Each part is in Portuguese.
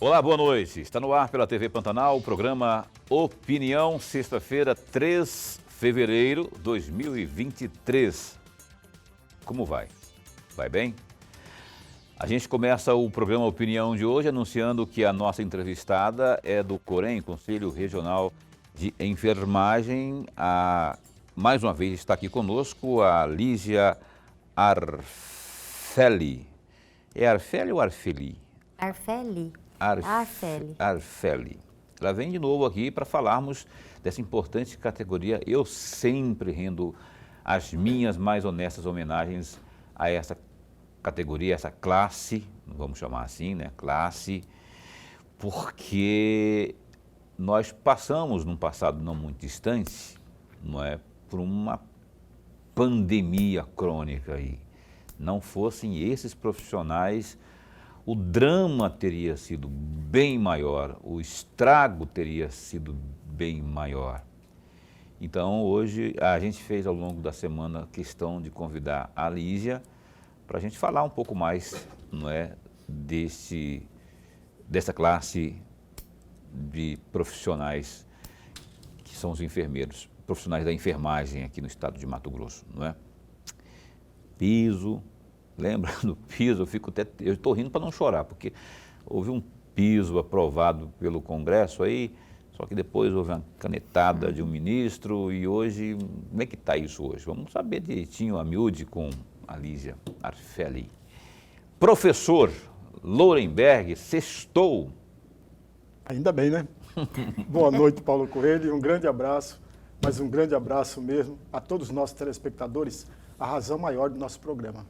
Olá, boa noite. Está no ar pela TV Pantanal o programa Opinião, sexta-feira, 3 de fevereiro de 2023. Como vai? Vai bem? A gente começa o programa Opinião de hoje anunciando que a nossa entrevistada é do COREN, Conselho Regional de Enfermagem. Mais uma vez está aqui conosco a Lígia Arfeli. É Arfeli ou Arfeli? Arfeli. Arfeli. Ela vem de novo aqui para falarmos dessa importante categoria. Eu sempre rendo as minhas mais honestas homenagens a essa categoria, essa classe, vamos chamar assim, né? Classe, porque nós passamos num passado não muito distante, não é, por uma pandemia crônica aí. Não fossem esses profissionais, o drama teria sido bem maior, o estrago teria sido bem maior. Então, hoje, a gente fez ao longo da semana questão de convidar a Lígia para a gente falar um pouco mais, não é, dessa classe de profissionais que são os enfermeiros, profissionais da enfermagem aqui no estado de Mato Grosso, não é? Piso. Lembra do piso? Eu estou rindo para não chorar, porque houve um piso aprovado pelo Congresso aí, só que depois houve uma canetada de um ministro e hoje, como é que está isso hoje? Vamos saber direitinho, a miúde, com a Lígia Arfeli. Professor Lorenberg, sextou. Ainda bem, né? Boa noite, Paulo Coelho, e um grande abraço, mas um grande abraço mesmo a todos os nossos telespectadores, a razão maior do nosso programa.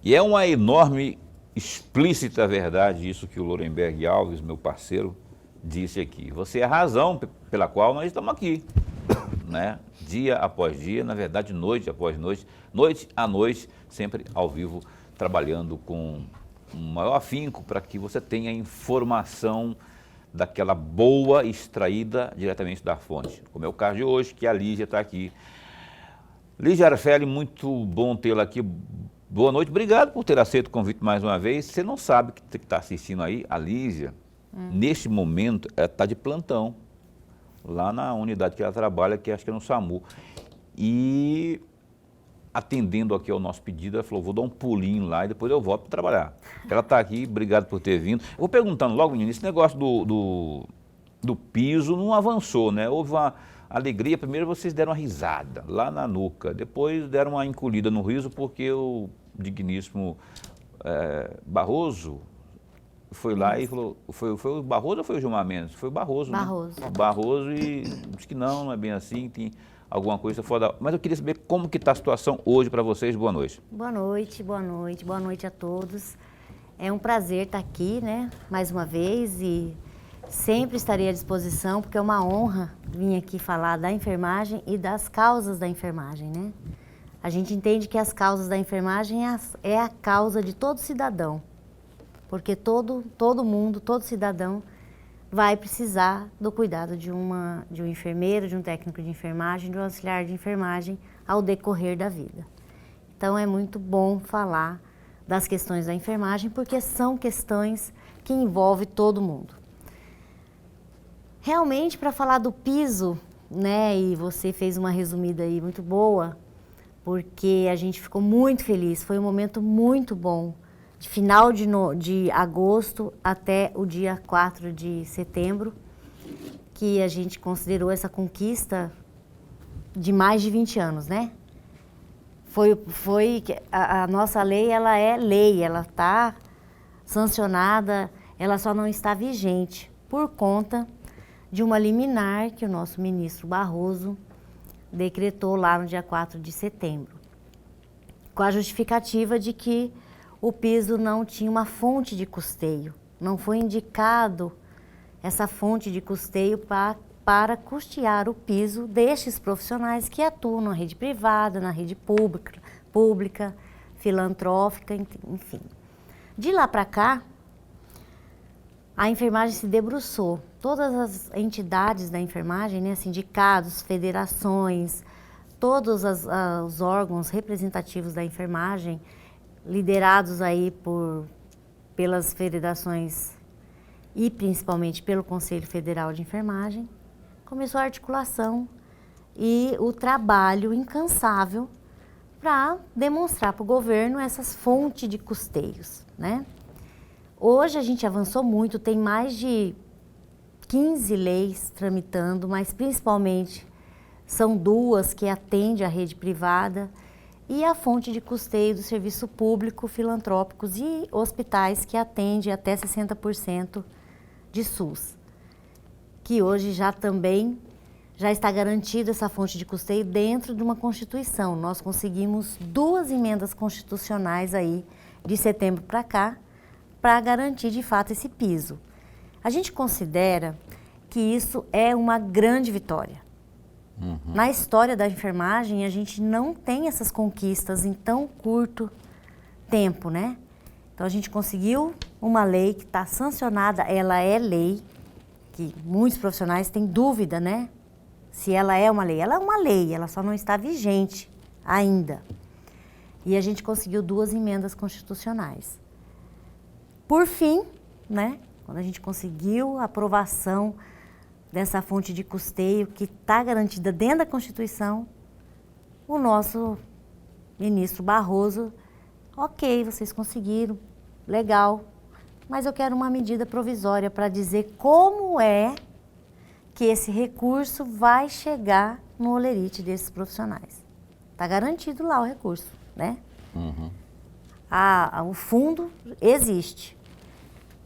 E é uma enorme, explícita verdade isso que o Lorenberg Alves, meu parceiro, disse aqui. Você é a razão pela qual nós estamos aqui, né? Dia após dia, na verdade, noite após noite, noite a noite, sempre ao vivo, trabalhando com um maior afinco para que você tenha informação daquela boa extraída diretamente da fonte. Como é o caso de hoje, que a Lígia está aqui. Lígia Arfeli, muito bom tê-la aqui. Boa noite, obrigado por ter aceito o convite mais uma vez. Você não sabe que está assistindo aí, a Lígia, neste momento, ela está de plantão, lá na unidade que ela trabalha, que acho que é no SAMU. E atendendo aqui ao nosso pedido, ela falou, vou dar um pulinho lá e depois eu volto para trabalhar. Ela está aqui, obrigado por ter vindo. Eu vou perguntando logo, menino, esse negócio do piso não avançou, né? Houve uma alegria, primeiro vocês deram uma risada lá na nuca, depois deram uma encolhida no riso porque o digníssimo Barroso foi lá e falou, foi o Barroso ou foi o Gilmar Mendes? Foi o Barroso, Barroso. Né? O Barroso e disse que não é bem assim, tem alguma coisa fora da... Mas eu queria saber como que está a situação hoje para vocês. Boa noite. Boa noite, boa noite, boa noite a todos. É um prazer estar aqui, né, mais uma vez e sempre estarei à disposição, porque é uma honra vir aqui falar da enfermagem e das causas da enfermagem, né? A gente entende que as causas da enfermagem é a causa de todo cidadão, porque todo mundo, todo cidadão vai precisar do cuidado de um enfermeiro, de um técnico de enfermagem, de um auxiliar de enfermagem ao decorrer da vida. Então é muito bom falar das questões da enfermagem, porque são questões que envolvem todo mundo. Realmente, para falar do piso, né, e você fez uma resumida aí muito boa, porque a gente ficou muito feliz, foi um momento muito bom, de final de agosto até o dia 4 de setembro, que a gente considerou essa conquista de mais de 20 anos, né? A nossa lei, ela é lei, ela está sancionada, ela só não está vigente por conta de uma liminar que o nosso ministro Barroso decretou lá no dia 4 de setembro, com a justificativa de que o piso não tinha uma fonte de custeio, não foi indicado essa fonte de custeio para custear o piso destes profissionais que atuam na rede privada, na rede pública, filantrófica, enfim. De lá para cá, a enfermagem se debruçou. Todas as entidades da enfermagem, né, sindicatos, federações, todos os órgãos representativos da enfermagem, liderados aí pelas federações e principalmente pelo Conselho Federal de Enfermagem, começou a articulação e o trabalho incansável para demonstrar para o governo essas fontes de custeios, né? Hoje a gente avançou muito, tem mais de 15 leis tramitando, mas principalmente são 2 que atendem a rede privada e a fonte de custeio do serviço público, filantrópicos e hospitais que atendem até 60% de SUS, que hoje já está garantida essa fonte de custeio dentro de uma Constituição. Nós conseguimos 2 emendas constitucionais aí de setembro para cá para garantir de fato esse piso. A gente considera que isso é uma grande vitória. Na história da enfermagem, a gente não tem essas conquistas em tão curto tempo, né? Então, a gente conseguiu uma lei que está sancionada, ela é lei, que muitos profissionais têm dúvida, né? Se ela é uma lei. Ela é uma lei, ela só não está vigente ainda. E a gente conseguiu 2 emendas constitucionais. Por fim, né? Quando a gente conseguiu a aprovação dessa fonte de custeio que está garantida dentro da Constituição, o nosso ministro Barroso, ok, vocês conseguiram, legal, mas eu quero uma medida provisória para dizer como é que esse recurso vai chegar no holerite desses profissionais. Está garantido lá o recurso, né? O fundo existe,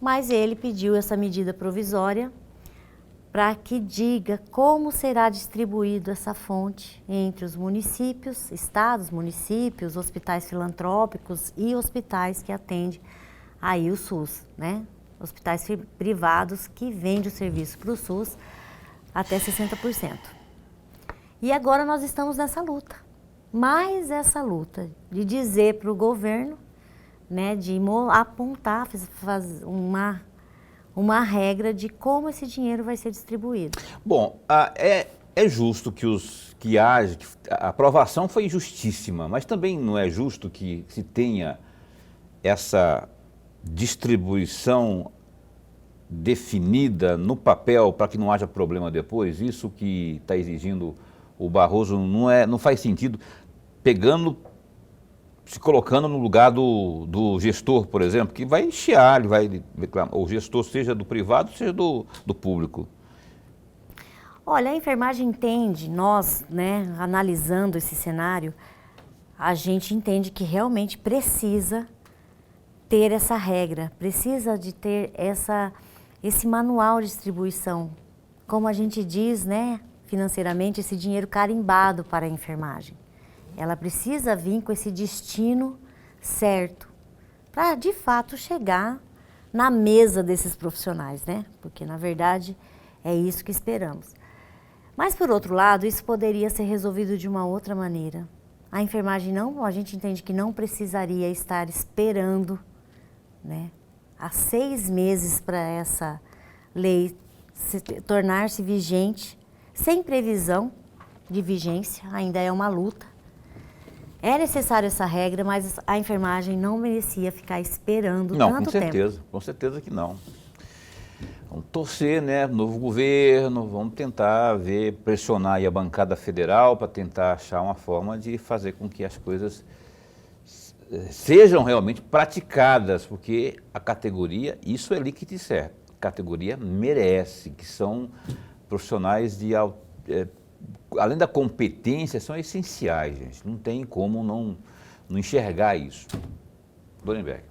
mas ele pediu essa medida provisória para que diga como será distribuído essa fonte entre os municípios, estados, municípios, hospitais filantrópicos e hospitais que atendem aí o SUS, né? Hospitais privados que vendem o serviço para o SUS até 60%. E agora nós estamos nessa luta, mais essa luta de dizer para o governo, né, de apontar, fazer uma regra de como esse dinheiro vai ser distribuído. Bom, é justo que haja, a aprovação foi justíssima, mas também não é justo que se tenha essa distribuição definida no papel para que não haja problema depois. Isso que está exigindo o Barroso não faz sentido, se colocando no lugar do gestor, por exemplo, que vai chiar, ele vai reclamar, o gestor seja do privado, seja do público. Olha, a enfermagem entende, nós, né, analisando esse cenário, a gente entende que realmente precisa ter essa regra, precisa de ter esse manual de distribuição. Como a gente diz, né, financeiramente, esse dinheiro carimbado para a enfermagem. Ela precisa vir com esse destino certo, para de fato chegar na mesa desses profissionais, né? Porque na verdade é isso que esperamos. Mas por outro lado, isso poderia ser resolvido de uma outra maneira. A enfermagem a gente entende que não precisaria estar esperando, né, há 6 meses para essa lei tornar-se vigente, sem previsão de vigência, ainda é uma luta. É necessária essa regra, mas a enfermagem não merecia ficar esperando tanto tempo. Não, com certeza que não. Vamos torcer, né, novo governo, vamos tentar pressionar aí a bancada federal para tentar achar uma forma de fazer com que as coisas sejam realmente praticadas, porque a categoria, isso é lhe que disser, a categoria merece, que são profissionais além da competência, são essenciais, gente. Não tem como não enxergar isso. Lorenberg.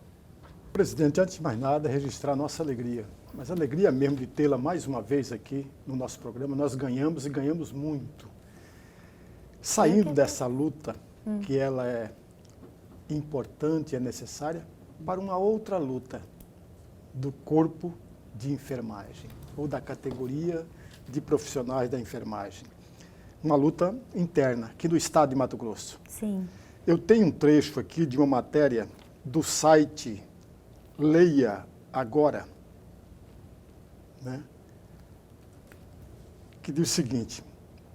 Presidente, antes de mais nada, registrar a nossa alegria. Mas a alegria mesmo de tê-la mais uma vez aqui no nosso programa. Nós ganhamos e ganhamos muito. Saindo dessa luta, que ela é importante e é necessária, para uma outra luta do corpo de enfermagem, ou da categoria de profissionais da enfermagem. Uma luta interna, aqui do estado de Mato Grosso. Sim. Eu tenho um trecho aqui de uma matéria do site Leia Agora, né, que diz o seguinte: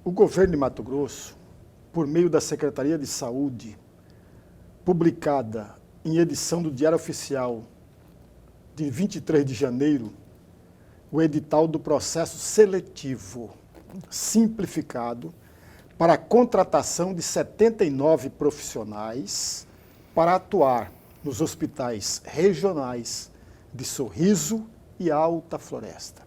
o governo de Mato Grosso, por meio da Secretaria de Saúde, publicada em edição do Diário Oficial de 23 de janeiro, o edital do processo seletivo simplificado para a contratação de 79 profissionais para atuar nos hospitais regionais de Sorriso e Alta Floresta.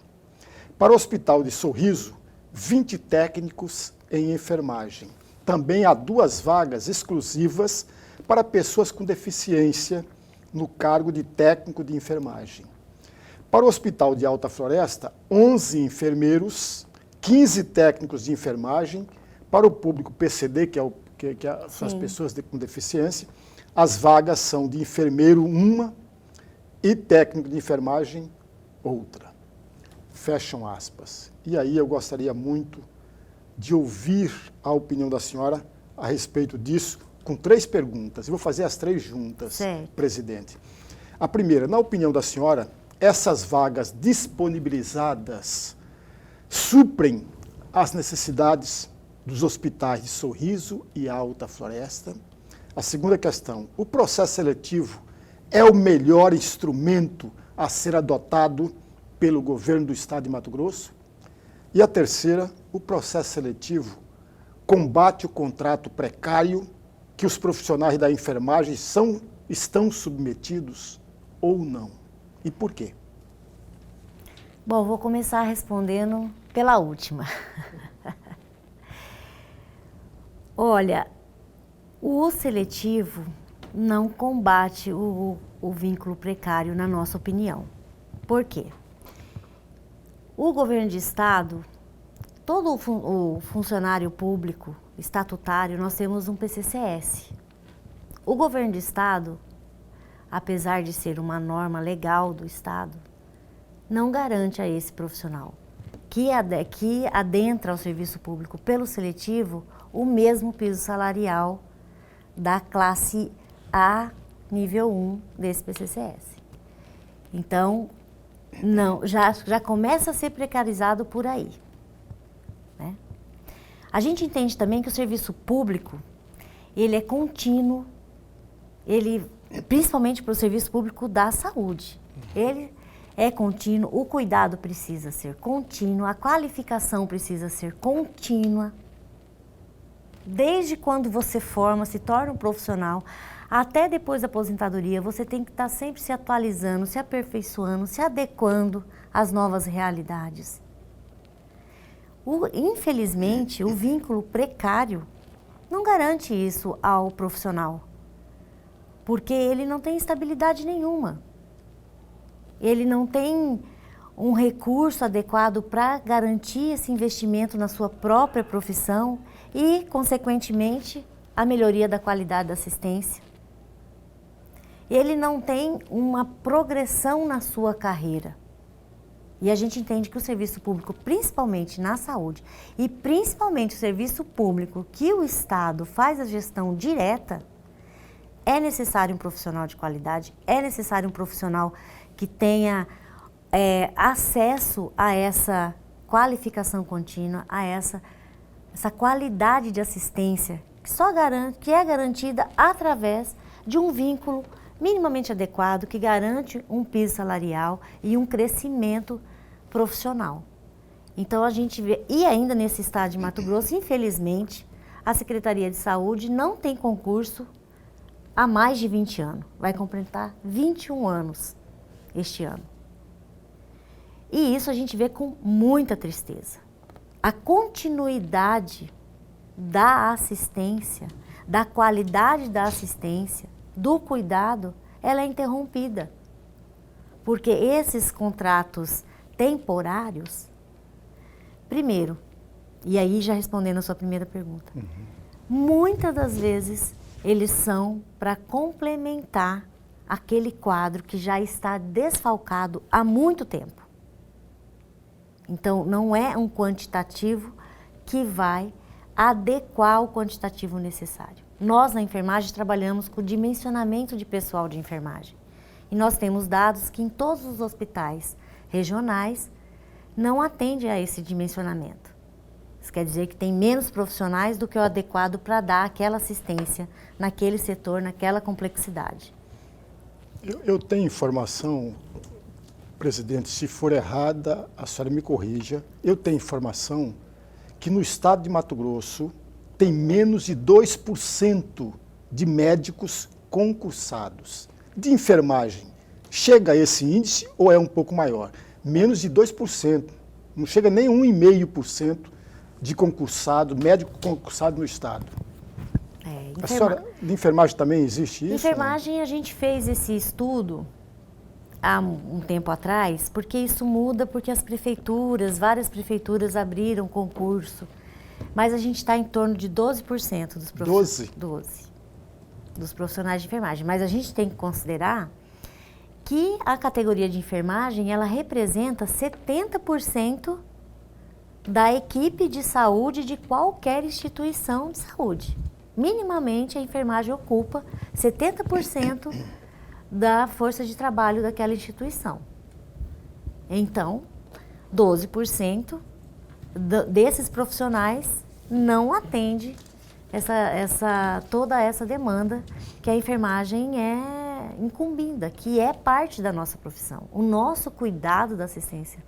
Para o Hospital de Sorriso, 20 técnicos em enfermagem. Também há 2 vagas exclusivas para pessoas com deficiência no cargo de técnico de enfermagem. Para o Hospital de Alta Floresta, 11 enfermeiros, 15 técnicos de enfermagem. Para o público PCD, são as pessoas com deficiência, as vagas são de enfermeiro 1 e técnico de enfermagem outra. Fecham aspas. E aí eu gostaria muito de ouvir a opinião da senhora a respeito disso, com 3 perguntas. Eu vou fazer as 3 juntas, certo, presidente. A primeira, na opinião da senhora, essas vagas disponibilizadas suprem as necessidades dos hospitais de Sorriso e Alta Floresta? A segunda questão, o processo seletivo é o melhor instrumento a ser adotado pelo governo do estado de Mato Grosso? E a terceira, o processo seletivo combate o contrato precário que os profissionais da enfermagem estão submetidos ou não? E por quê? Bom, vou começar respondendo pela última. Olha, o seletivo não combate o vínculo precário, na nossa opinião. Por quê? O governo de estado, todo o funcionário público estatutário, nós temos um PCCS. O governo de estado, apesar de ser uma norma legal do estado, não garante a esse profissional que adentra ao serviço público pelo seletivo o mesmo piso salarial da classe A, nível 1 desse PCCS. Então, não, já começa a ser precarizado por aí, né? A gente entende também que o serviço público, ele é contínuo, principalmente para o serviço público da saúde. Ele é contínuo, o cuidado precisa ser contínuo, a qualificação precisa ser contínua. Desde quando você forma, se torna um profissional, até depois da aposentadoria, você tem que estar sempre se atualizando, se aperfeiçoando, se adequando às novas realidades. Infelizmente, o vínculo precário não garante isso ao profissional, porque ele não tem estabilidade nenhuma. Ele não tem um recurso adequado para garantir esse investimento na sua própria profissão e, consequentemente, a melhoria da qualidade da assistência. Ele não tem uma progressão na sua carreira. E a gente entende que o serviço público, principalmente na saúde, e principalmente o serviço público que o Estado faz a gestão direta, é necessário um profissional de qualidade, é necessário um profissional que tenha acesso a essa qualificação contínua, a essa qualidade de assistência que é garantida através de um vínculo minimamente adequado, que garante um piso salarial e um crescimento profissional. Então a gente vê, e ainda nesse estado de Mato Grosso, infelizmente, a Secretaria de Saúde não tem concurso há mais de 20 anos. Vai completar 21 anos este ano. E isso a gente vê com muita tristeza. A continuidade da assistência, da qualidade da assistência, do cuidado, ela é interrompida. Porque esses contratos temporários, primeiro, e aí já respondendo a sua primeira pergunta, muitas das vezes eles são para complementar aquele quadro que já está desfalcado há muito tempo. Então, não é um quantitativo que vai adequar o quantitativo necessário. Nós, na enfermagem, trabalhamos com o dimensionamento de pessoal de enfermagem. E nós temos dados que em todos os hospitais regionais não atendem a esse dimensionamento. Isso quer dizer que tem menos profissionais do que o adequado para dar aquela assistência naquele setor, naquela complexidade. Eu tenho informação, Presidente, se for errada, a senhora me corrija. Eu tenho informação que no estado de Mato Grosso tem menos de 2% de médicos concursados. De enfermagem, chega a esse índice ou é um pouco maior? Menos de 2%. Não chega nem 1,5% de concursado, médico concursado no estado. A senhora, de enfermagem também existe isso? Enfermagem, a gente fez esse estudo há um tempo atrás, porque isso muda, porque as prefeituras, várias prefeituras abriram concurso, mas a gente está em torno de 12% dos profissionais. 12 dos profissionais de enfermagem. Mas a gente tem que considerar que a categoria de enfermagem, ela representa 70% da equipe de saúde de qualquer instituição de saúde. Minimamente, a enfermagem ocupa 70% da força de trabalho daquela instituição. Então, 12% desses profissionais não atende toda essa demanda que a enfermagem é incumbida, que é parte da nossa profissão. O nosso cuidado da assistência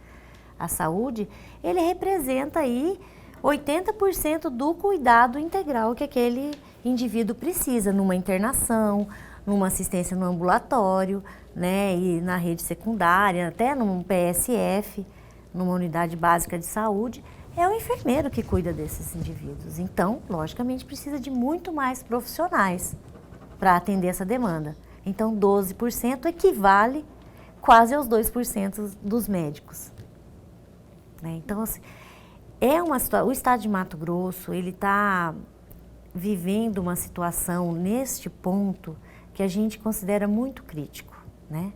à saúde, ele representa aí 80% do cuidado integral que aquele indivíduo precisa numa internação, numa assistência no ambulatório, né, e na rede secundária, até num PSF, numa unidade básica de saúde. É o enfermeiro que cuida desses indivíduos. Então, logicamente, precisa de muito mais profissionais para atender essa demanda. Então, 12% equivale quase aos 2% dos médicos. Então, assim, o estado de Mato Grosso, ele está vivendo uma situação neste ponto que a gente considera muito crítico, né?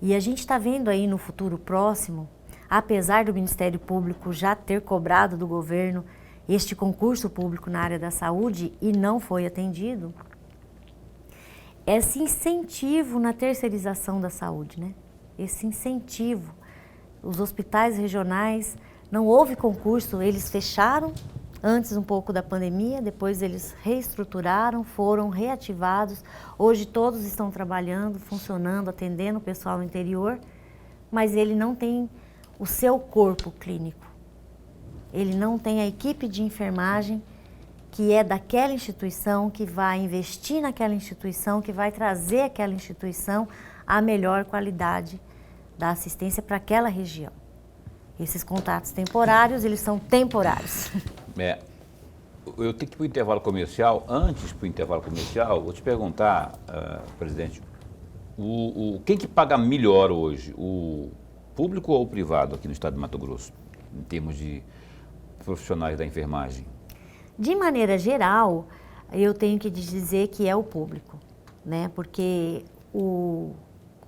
E a gente está vendo aí no futuro próximo, apesar do Ministério Público já ter cobrado do governo este concurso público na área da saúde e não foi atendido, esse incentivo na terceirização da saúde, né? Esse incentivo. Os hospitais regionais, não houve concurso, eles fecharam antes um pouco da pandemia, depois eles reestruturaram, foram reativados. Hoje todos estão trabalhando, funcionando, atendendo o pessoal no interior, mas ele não tem o seu corpo clínico. Ele não tem a equipe de enfermagem que é daquela instituição, que vai investir naquela instituição, que vai trazer àquela instituição a melhor qualidade da assistência para aquela região. Esses contratos temporários, eles são temporários. Eu tenho que ir para o intervalo comercial. Antes para o intervalo comercial, vou te perguntar, presidente, quem que paga melhor hoje, o público ou o privado aqui no estado de Mato Grosso, em termos de profissionais da enfermagem? De maneira geral, eu tenho que dizer que é o público, né? Porque o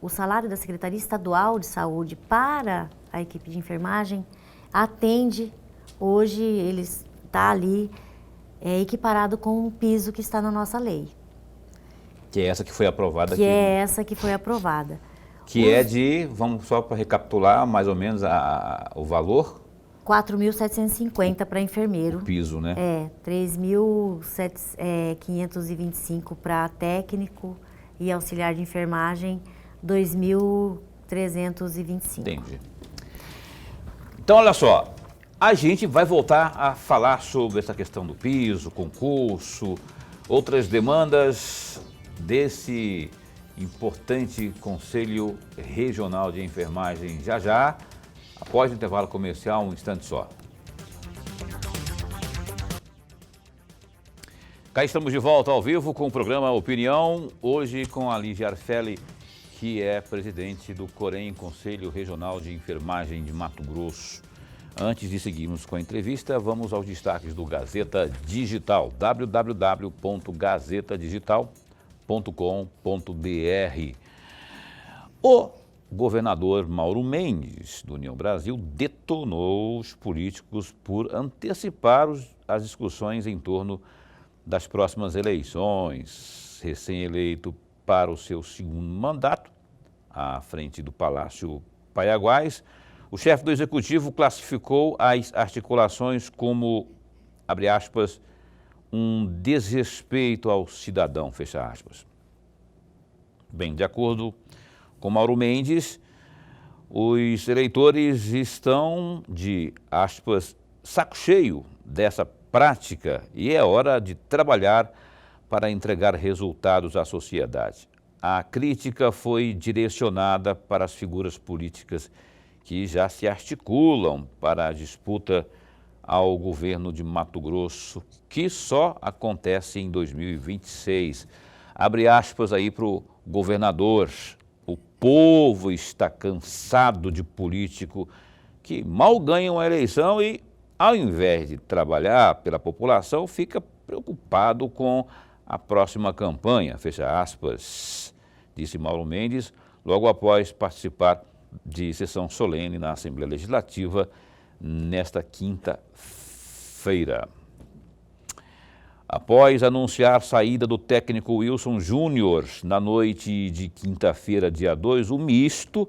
salário da Secretaria Estadual de Saúde para a equipe de enfermagem atende, hoje ele está ali equiparado com o piso que está na nossa lei. Que é essa que foi aprovada aqui. Que é essa que foi aprovada. Que é de, vamos só para recapitular mais ou menos o valor? 4.750 para enfermeiro. O piso, né? 3.525 para técnico e auxiliar de enfermagem, 2.325. Entendi. Então, olha só, a gente vai voltar a falar sobre essa questão do piso, concurso, outras demandas desse importante Conselho Regional de Enfermagem já, após o intervalo comercial, um instante só. Cá estamos de volta ao vivo com o programa Opinião, hoje com a Lígia Arfelli, que é presidente do COREN, Conselho Regional de Enfermagem de Mato Grosso. Antes de seguirmos com a entrevista, vamos aos destaques do Gazeta Digital, www.gazetadigital.com.br. O governador Mauro Mendes, do União Brasil, detonou os políticos por antecipar as discussões em torno das próximas eleições. Recém-eleito para o seu segundo mandato, à frente do Palácio Paiaguás, o chefe do Executivo classificou as articulações como, abre aspas, um desrespeito ao cidadão, fecha aspas. Bem, de acordo com Mauro Mendes, Os eleitores estão de, aspas, saco cheio dessa prática e é hora de trabalhar para entregar resultados à sociedade. A crítica foi direcionada para as figuras políticas que já se articulam para a disputa ao governo de Mato Grosso, que só acontece em 2026. Abre aspas aí para o governador. O povo está cansado de político que mal ganham a eleição e, ao invés de trabalhar pela população, fica preocupado com a próxima campanha, fecha aspas, disse Mauro Mendes, logo após participar de sessão solene na Assembleia Legislativa nesta quinta-feira. Após anunciar a saída do técnico Wilson Júnior na noite de quinta-feira, dia 2, o misto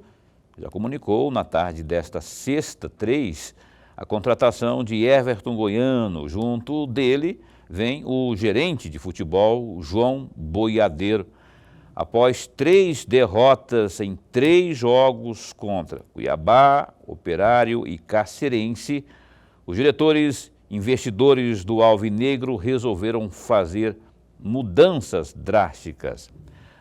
já comunicou na tarde desta sexta, 3, a contratação de Everton Goiano. Junto dele vem o gerente de futebol, João Boiadeiro. Após 3 derrotas em 3 jogos contra Cuiabá, Operário e Cacerense, os diretores investidores do Alvinegro resolveram fazer mudanças drásticas.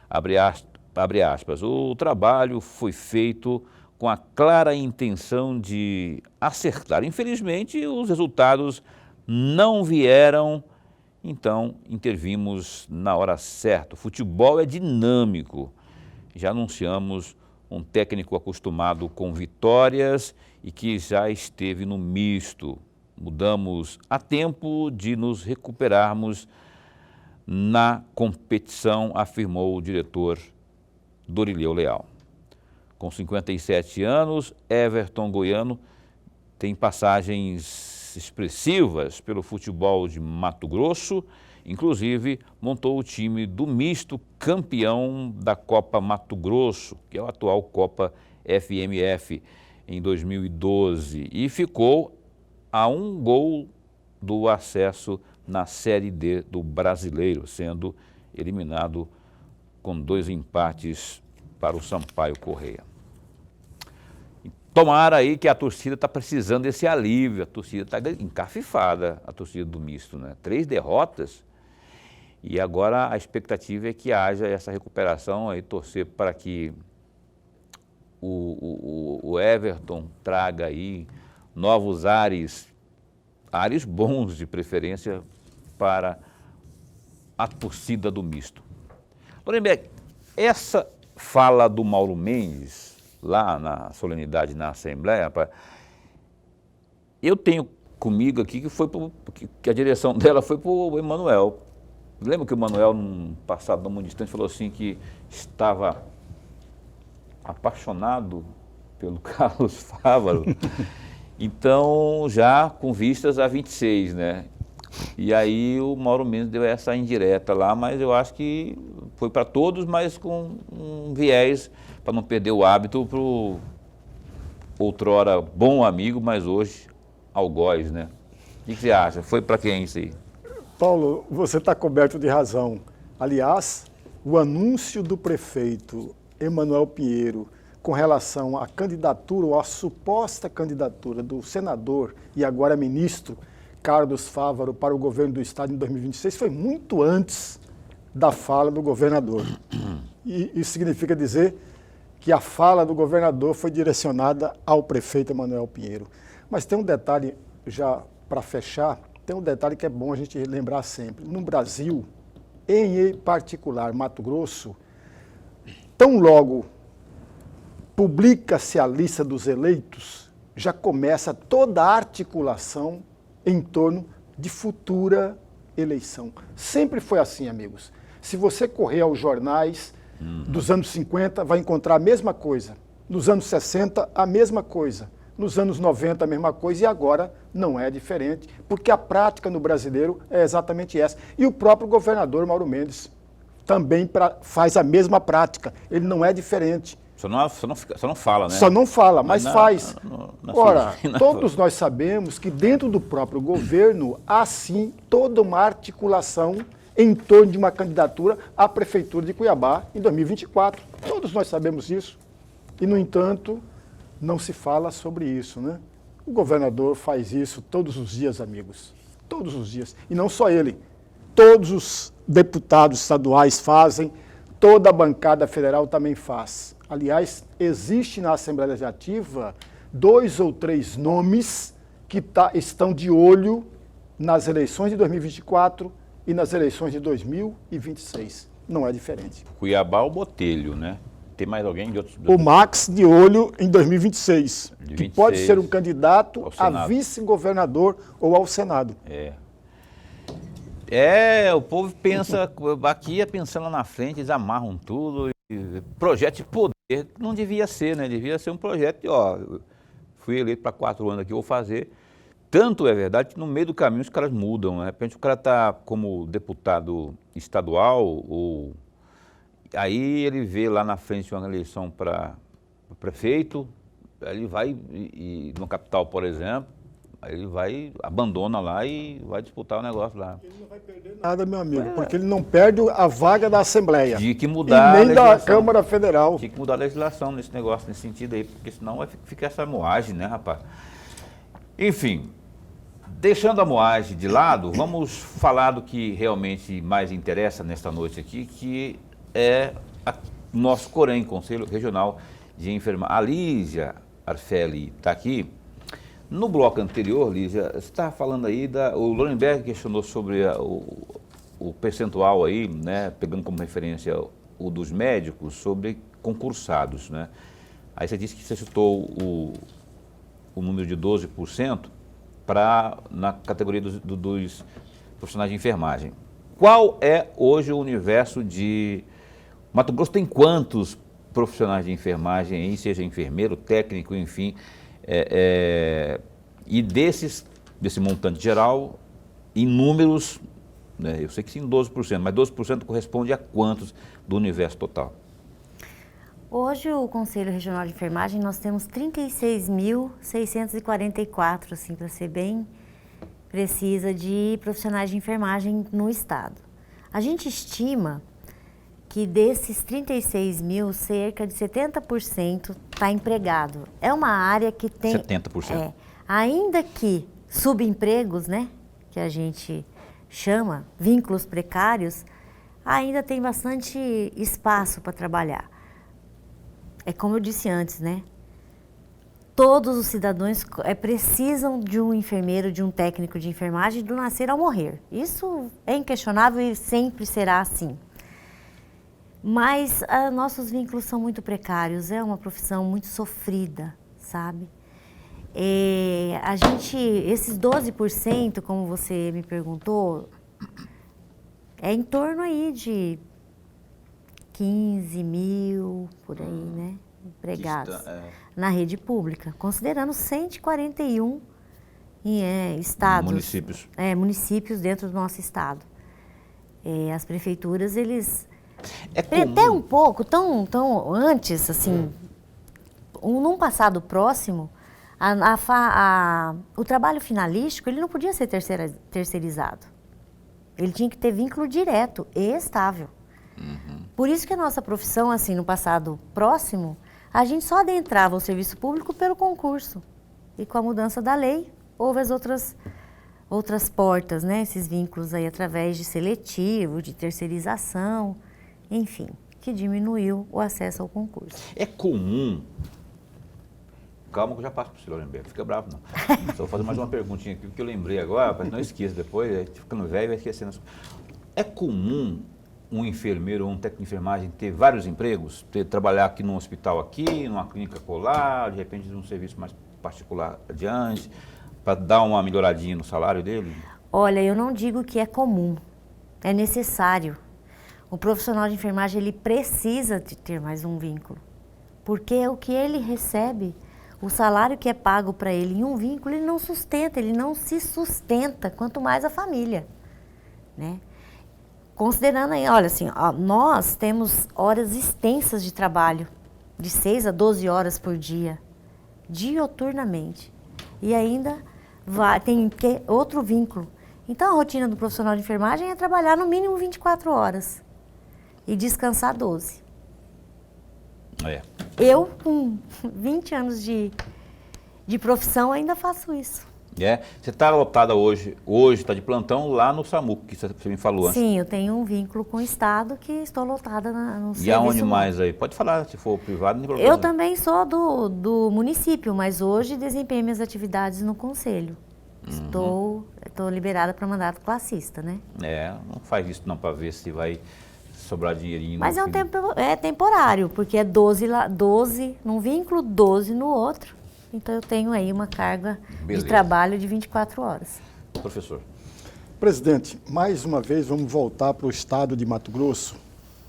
Abre aspas, o trabalho foi feito com a clara intenção de acertar. Infelizmente, os resultados não vieram, então intervimos na hora certa. O futebol é dinâmico. Já anunciamos um técnico acostumado com vitórias e que já esteve no misto. Mudamos a tempo de nos recuperarmos na competição, afirmou o diretor Dorileu Leal. Com 57 anos, Everton Goiano tem passagens expressivas pelo futebol de Mato Grosso, inclusive montou o time do misto campeão da Copa Mato Grosso, que é a atual Copa FMF, em 2012, e ficou a 1 gol do acesso na Série D do Brasileiro, sendo eliminado com 2 empates para o Sampaio Corrêa. Tomara aí que a torcida está precisando desse alívio, a torcida está encafifada, a torcida do misto, né? 3 derrotas e agora a expectativa é que haja essa recuperação, aí torcer para que o Everton traga aí novos ares bons de preferência para a torcida do misto. Lorenberg, essa fala do Mauro Mendes, lá na solenidade na Assembleia, rapaz, eu tenho comigo aqui que a direção dela foi para o Emanuel. Lembra que o Emanuel, num passado não muito distante, falou assim que estava apaixonado pelo Carlos Fávaro? Então, já com vistas a 26, né? E aí o Mauro Mendes deu essa indireta lá, mas eu acho que foi para todos, mas com um viés para não perder o hábito para o outrora bom amigo, mas hoje algoz, né? O que você acha? Foi para quem isso aí? Paulo, você está coberto de razão. Aliás, o anúncio do prefeito Emanuel Pinheiro com relação à candidatura ou à suposta candidatura do senador e agora ministro Carlos Fávaro para o governo do estado em 2026 foi muito antes da fala do governador. E isso significa dizer que a fala do governador foi direcionada ao prefeito Emanuel Pinheiro. Mas tem um detalhe, já para fechar, tem um detalhe que é bom a gente lembrar sempre. No Brasil, em particular Mato Grosso, tão logo publica-se a lista dos eleitos, já começa toda a articulação em torno de futura eleição. Sempre foi assim, amigos. Se você correr aos jornais dos anos 50, vai encontrar a mesma coisa. Nos anos 60, a mesma coisa. Nos anos 90, a mesma coisa. E agora não é diferente, porque a prática no brasileiro é exatamente essa. E o próprio governador Mauro Mendes também faz a mesma prática. Ele não é diferente. Só não fala, né? Só não fala, mas faz. Ora, todos nós sabemos que dentro do próprio governo há sim toda uma articulação em torno de uma candidatura à Prefeitura de Cuiabá em 2024. Todos nós sabemos isso. E, no entanto, não se fala sobre isso, né? O governador faz isso todos os dias, amigos. Todos os dias. E não só ele. Todos os deputados estaduais fazem, toda a bancada federal também faz. Aliás, existe na Assembleia Legislativa 2 ou 3 nomes que estão de olho nas eleições de 2024 e nas eleições de 2026. Não é diferente. Cuiabá ou Botelho, né? Tem mais alguém de outros? O Max de olho em 2026, De que 26 pode ser um candidato ao a Senado. vice-governador ou ao Senado. O povo pensa, aqui é pensando lá na frente, eles amarram tudo. Projeto de poder, não devia ser, né? Devia ser um projeto de, fui eleito para 4 anos aqui, vou fazer. Tanto é verdade que no meio do caminho os caras mudam, né? De repente o cara está como deputado estadual, ou aí ele vê lá na frente uma eleição para prefeito, aí ele vai, no capital, por exemplo, aí ele vai, abandona lá e vai disputar o negócio lá. Ele não vai perder nada, meu amigo, porque ele não perde a vaga da Assembleia. Tinha que mudar e nem a da legislação. Câmara Federal. Tinha que mudar a legislação nesse negócio, nesse sentido aí, porque senão vai ficar essa moagem, né, rapaz? Enfim, deixando a moagem de lado, vamos falar do que realmente mais interessa nesta noite aqui, que é o nosso COREM, Conselho Regional de Enfermagem. A Lígia Arfelli está aqui. No bloco anterior, Lígia, você estava falando aí, o Lorenberg questionou sobre o percentual aí, né, pegando como referência o dos médicos, sobre concursados, né? Aí você disse que você citou o número de 12% na categoria dos profissionais de enfermagem. Qual é hoje o universo de... Mato Grosso tem quantos profissionais de enfermagem aí, seja enfermeiro, técnico, enfim, e desse montante geral, em números, né, eu sei que sim, 12%, mas 12% corresponde a quantos do universo total? Hoje, o Conselho Regional de Enfermagem, nós temos 36.644, assim, para ser bem precisa, de profissionais de enfermagem no estado. A gente estima que desses 36 mil, cerca de 70% está empregado. É uma área que tem... 70%. Ainda que subempregos, né, que a gente chama, vínculos precários, ainda tem bastante espaço para trabalhar. É como eu disse antes, né? Todos os cidadãos precisam de um enfermeiro, de um técnico de enfermagem do nascer ao morrer. Isso é inquestionável e sempre será assim. Mas nossos vínculos são muito precários, é uma profissão muito sofrida, sabe? Esses 12%, como você me perguntou, é em torno aí de 15 mil, por aí, né, empregados na rede pública, considerando 141 estados, municípios dentro do nosso estado. As prefeituras, eles até um pouco, tão antes, assim, num passado próximo, o trabalho finalístico, ele não podia ser terceirizado. Ele tinha que ter vínculo direto e estável. Por isso que a nossa profissão, assim, no passado próximo, a gente só adentrava o serviço público pelo concurso. E com a mudança da lei, houve as outras portas, né? Esses vínculos aí através de seletivo, de terceirização, enfim, que diminuiu o acesso ao concurso. É comum... Calma que eu já passo para o senhor Lorenberg, fica bravo não. Só vou fazer mais uma perguntinha aqui, porque eu lembrei agora, mas não esqueça depois, ficando velho vai esquecendo. É comum um enfermeiro ou um técnico de enfermagem ter vários empregos? Trabalhar aqui num hospital aqui, numa clínica colar, de repente num serviço mais particular adiante, para dar uma melhoradinha no salário dele? Olha, eu não digo que é comum, é necessário. O profissional de enfermagem, ele precisa de ter mais um vínculo, porque o que ele recebe... O salário que é pago para ele em um vínculo, ele não sustenta, ele não se sustenta, quanto mais a família, né? Considerando aí, olha assim, nós temos horas extensas de trabalho, de 6 a 12 horas por dia, dioturnamente. E ainda tem outro vínculo. Então, a rotina do profissional de enfermagem é trabalhar no mínimo 24 horas e descansar 12. Eu, com 20 anos de profissão, ainda faço isso. Você está lotada hoje está de plantão lá no SAMU, que você me falou antes. Sim, eu tenho um vínculo com o Estado que estou lotada no serviço. E aonde mais aí? Pode falar, se for privado, não tem problema. Eu também sou do município, mas hoje desempenho minhas atividades no conselho. Estou liberada para mandato classista, né? Não faz isso não para ver se vai sobrar dinheirinho. Mas é temporário, porque é 12 num vínculo, 12 no outro. Então eu tenho aí uma carga de trabalho de 24 horas. Professor. Presidente, mais uma vez vamos voltar para o estado de Mato Grosso.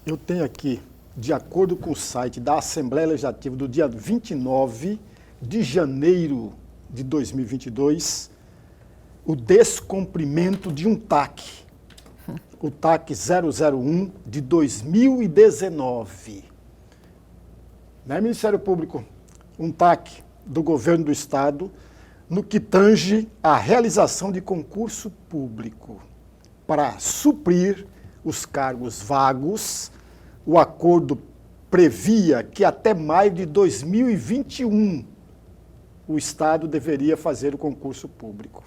Eu tenho aqui, de acordo com o site da Assembleia Legislativa do dia 29 de janeiro de 2022, o descumprimento de um TAC, o TAC 001 de 2019. Né, Ministério Público? Um TAC do governo do estado no que tange à realização de concurso público para suprir os cargos vagos. O acordo previa que até maio de 2021 o estado deveria fazer o concurso público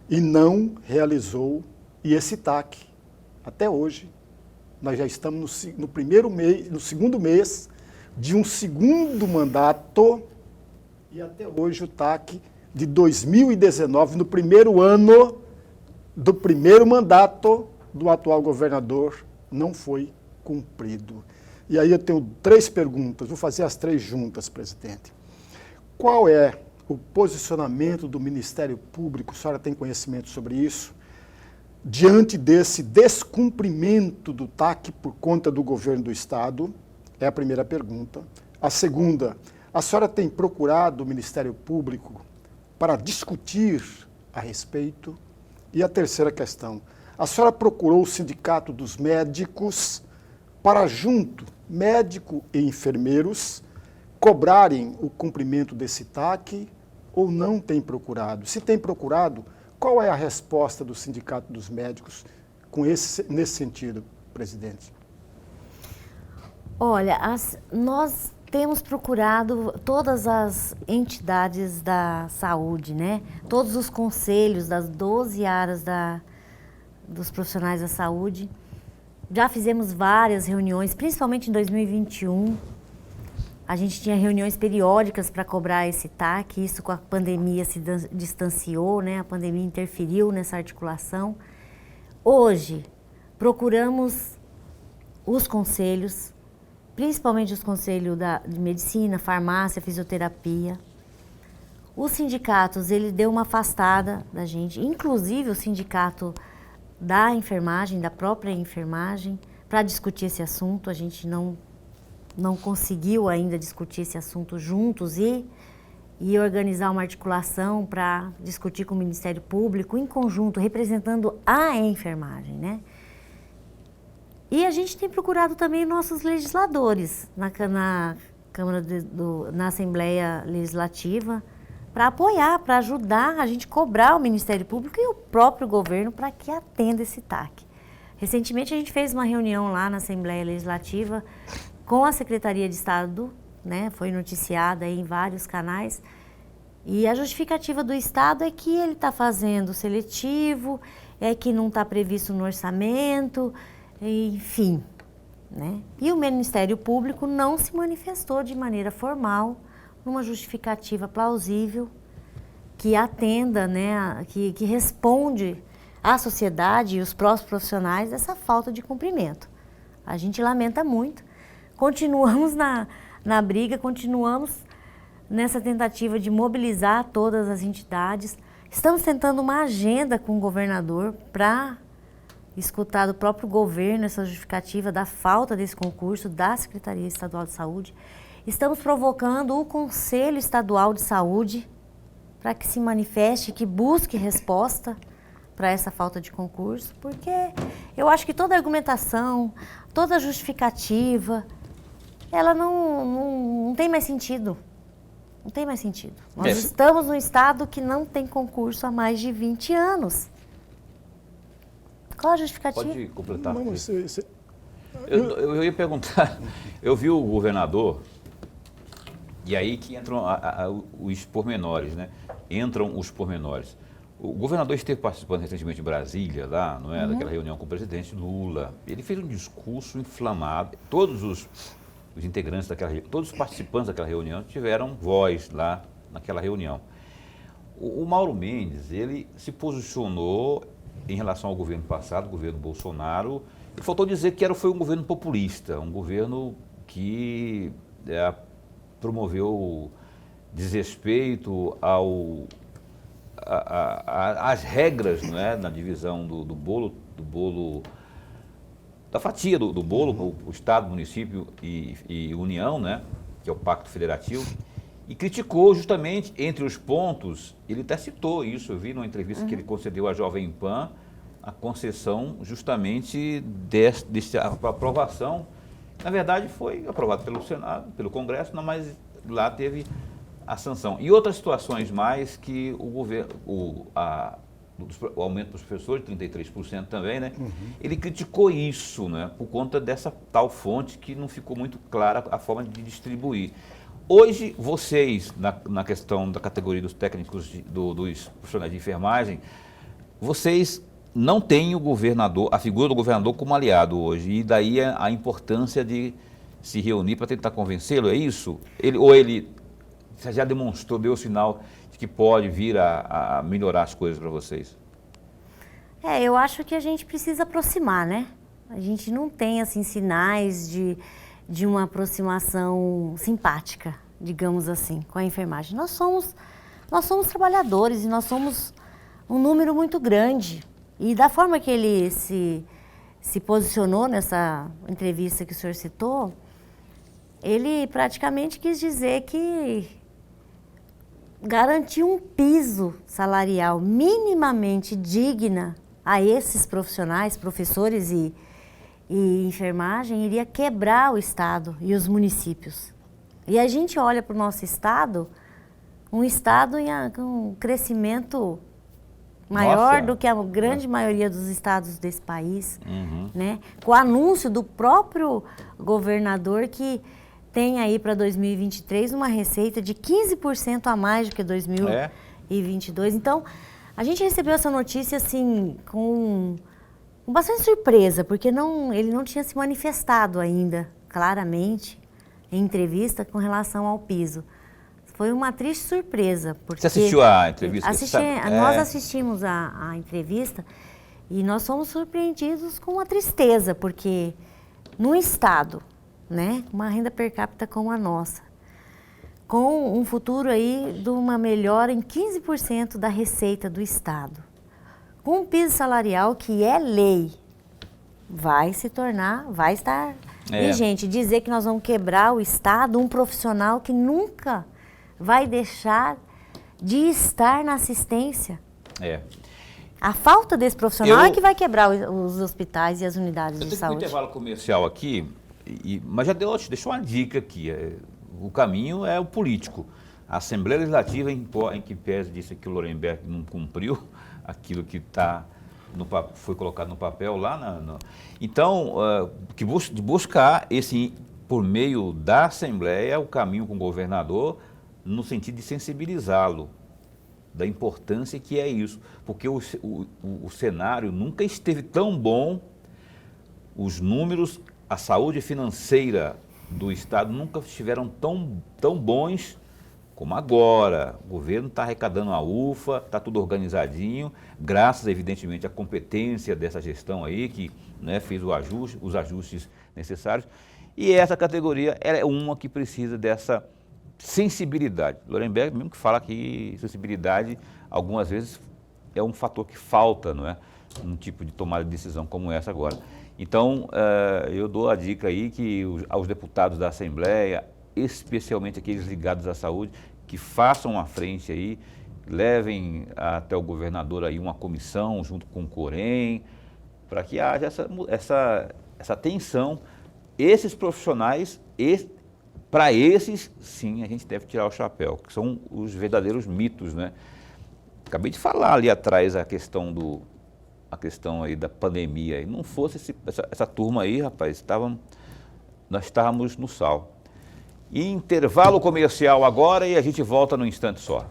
e não realizou. E esse TAC, até hoje, nós já estamos no primeiro mês, no segundo mês de um segundo mandato. E até hoje o TAC de 2019, no primeiro ano do primeiro mandato do atual governador, não foi cumprido. E aí eu tenho 3 perguntas, vou fazer as 3 juntas, presidente. Qual é o posicionamento do Ministério Público, a senhora tem conhecimento sobre isso, diante desse descumprimento do TAC por conta do governo do estado? É a primeira pergunta. A segunda, a senhora tem procurado o Ministério Público para discutir a respeito? E a terceira questão, a senhora procurou o Sindicato dos Médicos para, junto, médico e enfermeiros, cobrarem o cumprimento desse TAC ou não tem procurado? Se tem procurado, qual é a resposta do Sindicato dos Médicos nesse sentido, presidente? Olha, nós temos procurado todas as entidades da saúde, né? Todos os conselhos das 12 áreas dos profissionais da saúde. Já fizemos várias reuniões, principalmente em 2021. A gente tinha reuniões periódicas para cobrar esse TAC, isso com a pandemia se distanciou, né? A pandemia interferiu nessa articulação. Hoje, procuramos os conselhos, principalmente os conselhos de medicina, farmácia, fisioterapia. Os sindicatos, ele deu uma afastada da gente, inclusive o sindicato da enfermagem, da própria enfermagem, para discutir esse assunto. A gente não conseguiu ainda discutir esse assunto juntos e organizar uma articulação para discutir com o Ministério Público, em conjunto, representando a enfermagem, né? E a gente tem procurado também nossos legisladores na Câmara, na Assembleia Legislativa, para apoiar, para ajudar a gente cobrar o Ministério Público e o próprio governo para que atenda esse TAC. Recentemente a gente fez uma reunião lá na Assembleia Legislativa com a Secretaria de Estado, né, foi noticiada em vários canais, e a justificativa do Estado é que ele está fazendo seletivo, é que não está previsto no orçamento, enfim, né? E o Ministério Público não se manifestou de maneira formal, numa justificativa plausível, que atenda, né, que responde à sociedade e os próprios profissionais dessa falta de cumprimento. A gente lamenta muito, continuamos na briga, continuamos nessa tentativa de mobilizar todas as entidades. Estamos tentando uma agenda com o governador para escutar do próprio governo essa justificativa da falta desse concurso da Secretaria Estadual de Saúde. Estamos provocando o Conselho Estadual de Saúde para que se manifeste, que busque resposta para essa falta de concurso, porque eu acho que toda argumentação, toda justificativa, ela não tem mais sentido. Não tem mais sentido. Nós estamos num estado que não tem concurso há mais de 20 anos. Qual a justificativa? Pode completar. Não, eu ia perguntar, eu vi o governador E aí que entram os pormenores, né? Entram os pormenores. O governador esteve participando recentemente em Brasília, lá, não é, daquela reunião com o presidente Lula. Ele fez um discurso inflamado. Todos os integrantes daquela, todos os participantes daquela reunião tiveram voz lá naquela reunião. O Mauro Mendes, ele se posicionou em relação ao governo passado, o governo Bolsonaro, e faltou dizer que foi um governo populista, um governo que promoveu desrespeito às regras, não é, na divisão do bolo, da fatia do bolo, o Estado, município e União, né, que é o Pacto Federativo, e criticou justamente, entre os pontos, ele até citou isso, eu vi numa entrevista que ele concedeu à Jovem Pan, a concessão justamente dessa aprovação. Na verdade, foi aprovado pelo Senado, pelo Congresso, mas lá teve a sanção. E outras situações mais que o governo, o aumento dos professores, 33% também, né? Ele criticou isso, né? Por conta dessa tal fonte que não ficou muito clara a forma de distribuir. Hoje, vocês, na questão da categoria dos técnicos, dos profissionais de enfermagem, vocês não têm o governador, a figura do governador como aliado hoje, e daí a importância de se reunir para tentar convencê-lo, é isso? Ele já demonstrou, deu sinal de que pode vir a melhorar as coisas para vocês? Eu acho que a gente precisa aproximar, né? A gente não tem, assim, sinais de uma aproximação simpática, digamos assim, com a enfermagem. Nós somos trabalhadores e nós somos um número muito grande. E da forma que ele se posicionou nessa entrevista que o senhor citou, ele praticamente quis dizer que garantir um piso salarial minimamente digna a esses profissionais, professores e enfermagem, iria quebrar o Estado e os municípios. E a gente olha para o nosso Estado, um Estado com um crescimento maior do que a grande maioria dos estados desse país, né? Com o anúncio do próprio governador que tem aí para 2023 uma receita de 15% a mais do que 2022. Então, a gente recebeu essa notícia assim com bastante surpresa, porque ele não tinha se manifestado ainda claramente em entrevista com relação ao piso. Foi uma triste surpresa. Porque você assistiu a entrevista? Nós assistimos a entrevista e nós fomos surpreendidos com uma tristeza, porque num estado, né, uma renda per capita como a nossa, com um futuro aí de uma melhora em 15% da receita do Estado, com um piso salarial que é lei, vai estar vigente. Dizer que nós vamos quebrar o Estado, um profissional que nunca vai deixar de estar na assistência. A falta desse profissional é que vai quebrar os hospitais e as unidades de saúde. Eu tenho um intervalo comercial aqui, mas já deixou uma dica aqui. O caminho é o político. A Assembleia Legislativa, em que pese disse que o Lorenberg não cumpriu aquilo que foi colocado no papel lá. Então, de buscar por meio da Assembleia, o caminho com o governador, no sentido de sensibilizá-lo da importância que é isso, porque o cenário nunca esteve tão bom, os números, a saúde financeira do Estado nunca estiveram tão bons como agora. O governo está arrecadando a UFA, está tudo organizadinho, graças, evidentemente, à competência dessa gestão aí, que, né, fez os ajustes necessários, e essa categoria é uma que precisa dessa sensibilidade. Lorenberg mesmo que fala que sensibilidade, algumas vezes, é um fator que falta, não é? Um tipo de tomada de decisão como essa agora. Então, eu dou a dica aí que aos deputados da Assembleia, especialmente aqueles ligados à saúde, que façam a frente aí, levem até o governador aí uma comissão junto com o Corém, para que haja essa atenção. Esses profissionais, para esses, sim, a gente deve tirar o chapéu, que são os verdadeiros mitos, né? Acabei de falar ali atrás a questão aí da pandemia. E não fosse essa turma aí, rapaz, nós estávamos no sal. Intervalo comercial agora e a gente volta no instante só.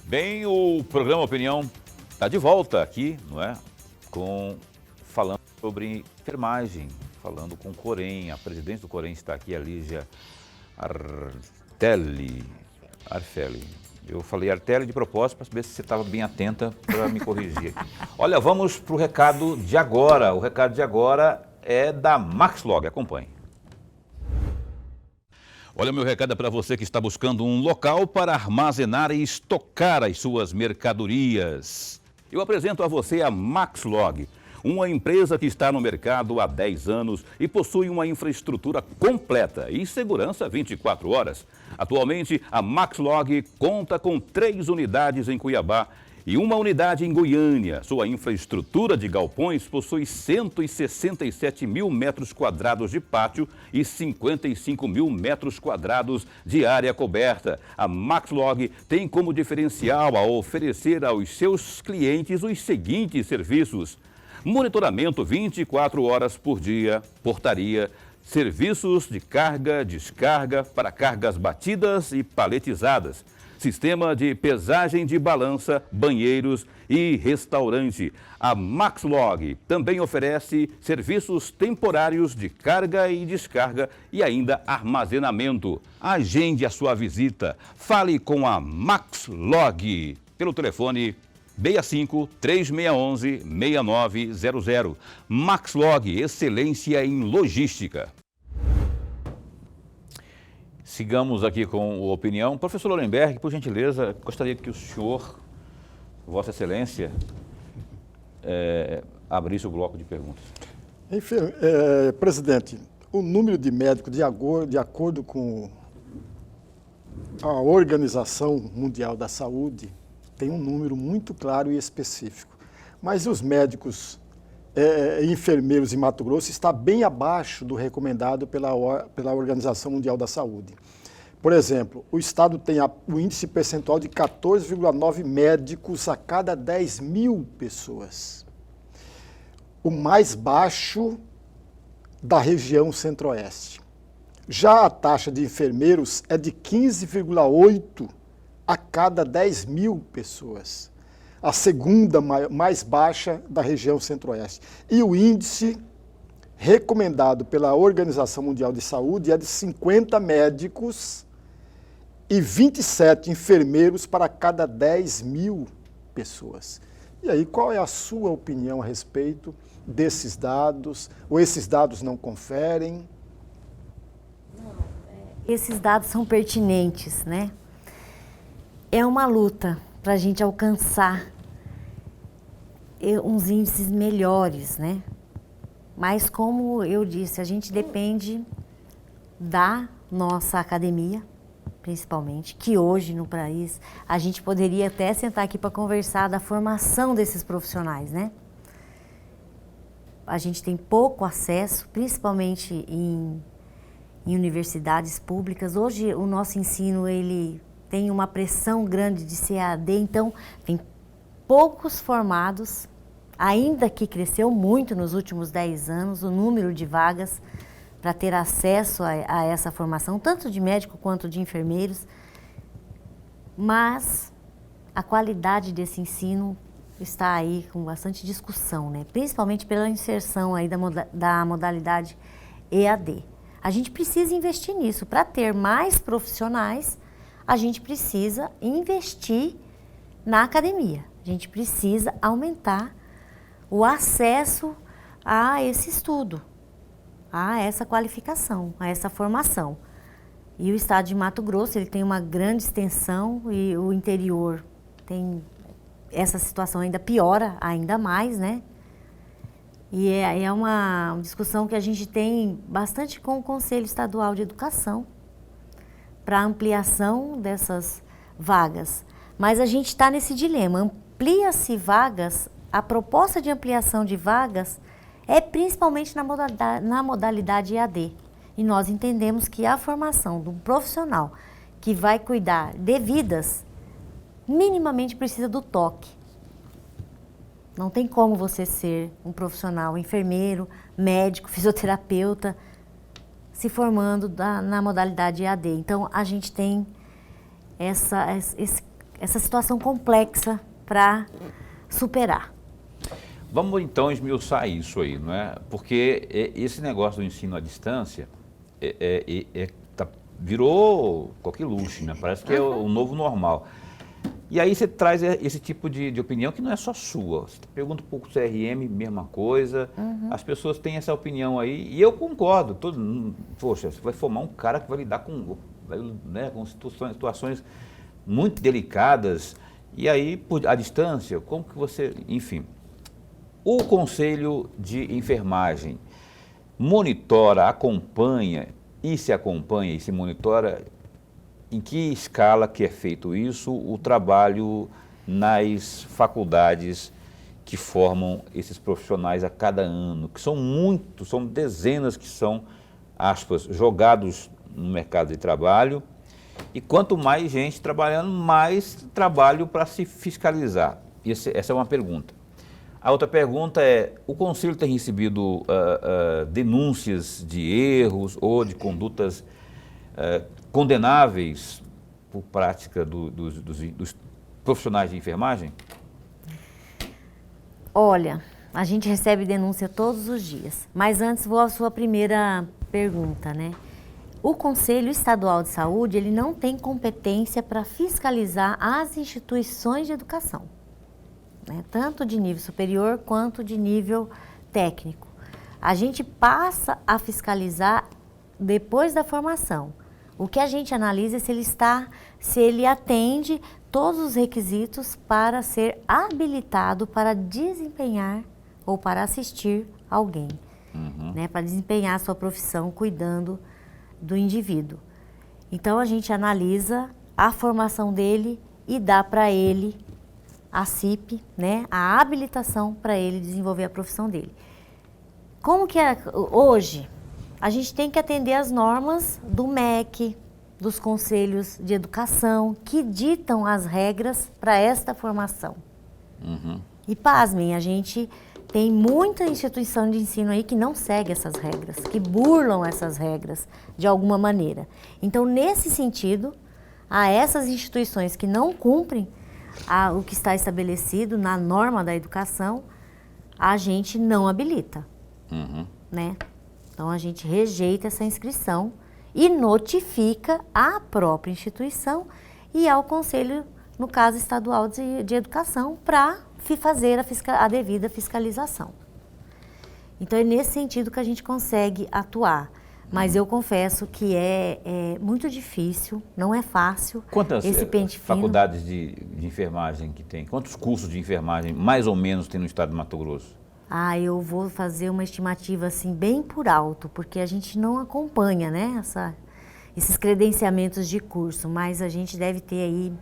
Bem, o programa Opinião está de volta aqui, não é? Falando sobre enfermagem, falando com o Corém. A presidente do Corém está aqui, a Lígia Arfeli. Eu falei Artelli de propósito para saber se você estava bem atenta para me corrigir. Olha, vamos para o recado de agora. O recado de agora é da Maxlog. Acompanhe. Olha, meu recado é para você que está buscando um local para armazenar e estocar as suas mercadorias. Eu apresento a você a Maxlog, uma empresa que está no mercado há 10 anos e possui uma infraestrutura completa e segurança 24 horas. Atualmente, a Maxlog conta com 3 unidades em Cuiabá e uma unidade em Goiânia. Sua infraestrutura de galpões possui 167 mil metros quadrados de pátio e 55 mil metros quadrados de área coberta. A Maxlog tem como diferencial a oferecer aos seus clientes os seguintes serviços: monitoramento 24 horas por dia, portaria, serviços de carga, descarga para cargas batidas e paletizadas, sistema de pesagem de balança, banheiros e restaurante. A Maxlog também oferece serviços temporários de carga e descarga e ainda armazenamento. Agende a sua visita. Fale com a Maxlog pelo telefone 65-3611-6900. Maxlog, excelência em logística. Sigamos aqui com a opinião. Professor Lorenberg, por gentileza, gostaria que o senhor, Vossa Excelência, abrisse o bloco de perguntas. Enfim, presidente, o número de médicos, de acordo com a Organização Mundial da Saúde, tem um número muito claro e específico. Mas os médicos e enfermeiros em Mato Grosso está bem abaixo do recomendado pela Organização Mundial da Saúde. Por exemplo, o estado tem o índice percentual de 14,9 médicos a cada 10 mil pessoas. O mais baixo da região centro-oeste. Já a taxa de enfermeiros é de 15,8 a cada 10 mil pessoas. A segunda mais baixa da região centro-oeste. E o índice recomendado pela Organização Mundial de Saúde é de 50 médicos e 27 enfermeiros para cada 10 mil pessoas. E aí, qual é a sua opinião a respeito desses dados? Ou esses dados não conferem? Esses dados são pertinentes, né? É uma luta para a gente alcançar uns índices melhores, né? Mas como eu disse, a gente depende da nossa academia, principalmente, que hoje no país a gente poderia até sentar aqui para conversar da formação desses profissionais, né? A gente tem pouco acesso, principalmente em universidades públicas. Hoje o nosso ensino, ele tem uma pressão grande de ser EAD, então tem poucos formados, ainda que cresceu muito nos últimos 10 anos o número de vagas para ter acesso a essa formação, tanto de médico quanto de enfermeiros, mas a qualidade desse ensino está aí com bastante discussão, né? Principalmente pela inserção aí da modalidade EAD. A gente precisa investir nisso. Para ter mais profissionais, a gente precisa investir na academia. A gente precisa aumentar o acesso a esse estudo, a essa qualificação, a essa formação. E o estado de Mato Grosso, ele tem uma grande extensão e o interior tem essa situação ainda piora, ainda mais, né? E é uma discussão que a gente tem bastante com o Conselho Estadual de Educação para ampliação dessas vagas. Mas a gente está nesse dilema, amplia-se vagas, a proposta de ampliação de vagas é principalmente na modalidade EAD. E nós entendemos que a formação de um profissional que vai cuidar de vidas, minimamente precisa do toque. Não tem como você ser um profissional, enfermeiro, médico, fisioterapeuta, se formando na modalidade EAD. Então, a gente tem essa situação complexa para superar. Vamos então esmiuçar isso aí, não é? Porque esse negócio do ensino à distância virou coqueluche, né? Parece que é o novo normal. E aí você traz esse tipo de opinião que não é só sua. Você pergunta um pouco do CRM, mesma coisa. As pessoas têm essa opinião aí, e eu concordo. Poxa, você vai formar um cara que vai lidar com situações muito delicadas. E aí, à distância, como que você... Enfim, o Conselho de Enfermagem monitora, acompanha e se monitora... Em que escala que é feito isso, o trabalho nas faculdades que formam esses profissionais a cada ano, que são muitos, são dezenas que são, aspas, jogados no mercado de trabalho, e quanto mais gente trabalhando, mais trabalho para se fiscalizar. Essa é uma pergunta. A outra pergunta é, o Conselho tem recebido denúncias de erros ou de condutas condenáveis por prática dos profissionais de enfermagem? Olha, a gente recebe denúncia todos os dias, mas antes vou à sua primeira pergunta, né? O Conselho Estadual de Saúde, ele não tem competência para fiscalizar as instituições de educação, né? Tanto de nível superior quanto de nível técnico. A gente passa a fiscalizar depois da formação. O que a gente analisa é se ele atende todos os requisitos para ser habilitado para desempenhar ou para assistir alguém, né, para desempenhar a sua profissão cuidando do indivíduo. Então, a gente analisa a formação dele e dá para ele a CIP, né, a habilitação para ele desenvolver a profissão dele. Como que é hoje? A gente tem que atender às normas do MEC, dos conselhos de educação, que ditam as regras para esta formação. E pasmem, a gente tem muita instituição de ensino aí que não segue essas regras, que burlam essas regras de alguma maneira. Então, nesse sentido, a essas instituições que não cumprem o que está estabelecido na norma da educação, a gente não habilita, né? Então, a gente rejeita essa inscrição e notifica à própria instituição e ao Conselho, no caso estadual de Educação, para fazer a devida fiscalização. Então, é nesse sentido que a gente consegue atuar. Mas eu confesso que é muito difícil, não é fácil. Quantas esse pente fino. Faculdades de enfermagem que tem? Quantos cursos de enfermagem, mais ou menos, tem no estado de Mato Grosso? Eu vou fazer uma estimativa assim bem por alto, porque a gente não acompanha, né, esses credenciamentos de curso, mas a gente deve ter aí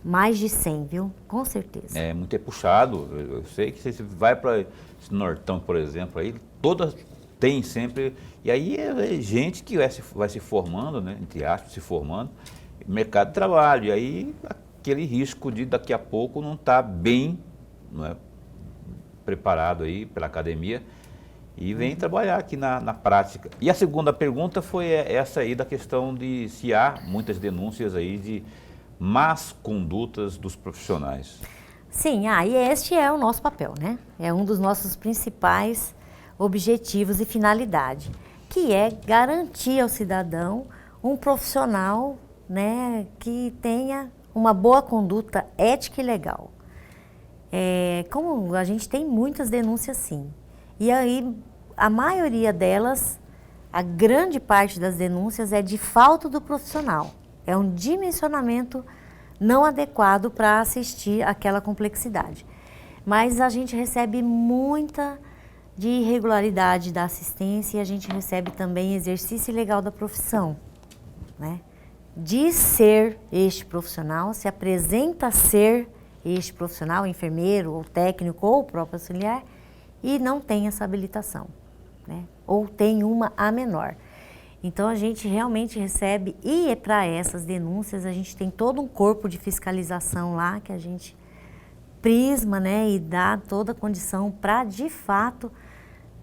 mais de 100, viu? Com certeza. É muito puxado. Eu sei que você vai para esse Nortão, por exemplo, aí todas tem sempre, e aí é gente que vai se formando, né, entre aspas, se formando, mercado de trabalho, e aí aquele risco de daqui a pouco não estar bem, não é, preparado aí pela academia e vem trabalhar aqui na prática. E a segunda pergunta foi essa aí da questão de se há muitas denúncias aí de más condutas dos profissionais. Sim, e este é o nosso papel, né? É um dos nossos principais objetivos e finalidade, que é garantir ao cidadão um profissional, né, que tenha uma boa conduta ética e legal. Como a gente tem muitas denúncias, sim. E aí, a maioria delas, a grande parte das denúncias é de falta do profissional. É um dimensionamento não adequado para assistir aquela complexidade. Mas a gente recebe muita de irregularidade da assistência e a gente recebe também exercício ilegal da profissão, né? Diz ser este profissional, se apresenta ser este profissional, enfermeiro ou técnico ou próprio auxiliar, e não tem essa habilitação, né? Ou tem uma a menor. Então, a gente realmente recebe, e para essas denúncias, a gente tem todo um corpo de fiscalização lá, que a gente prisma, né, e dá toda a condição para, de fato,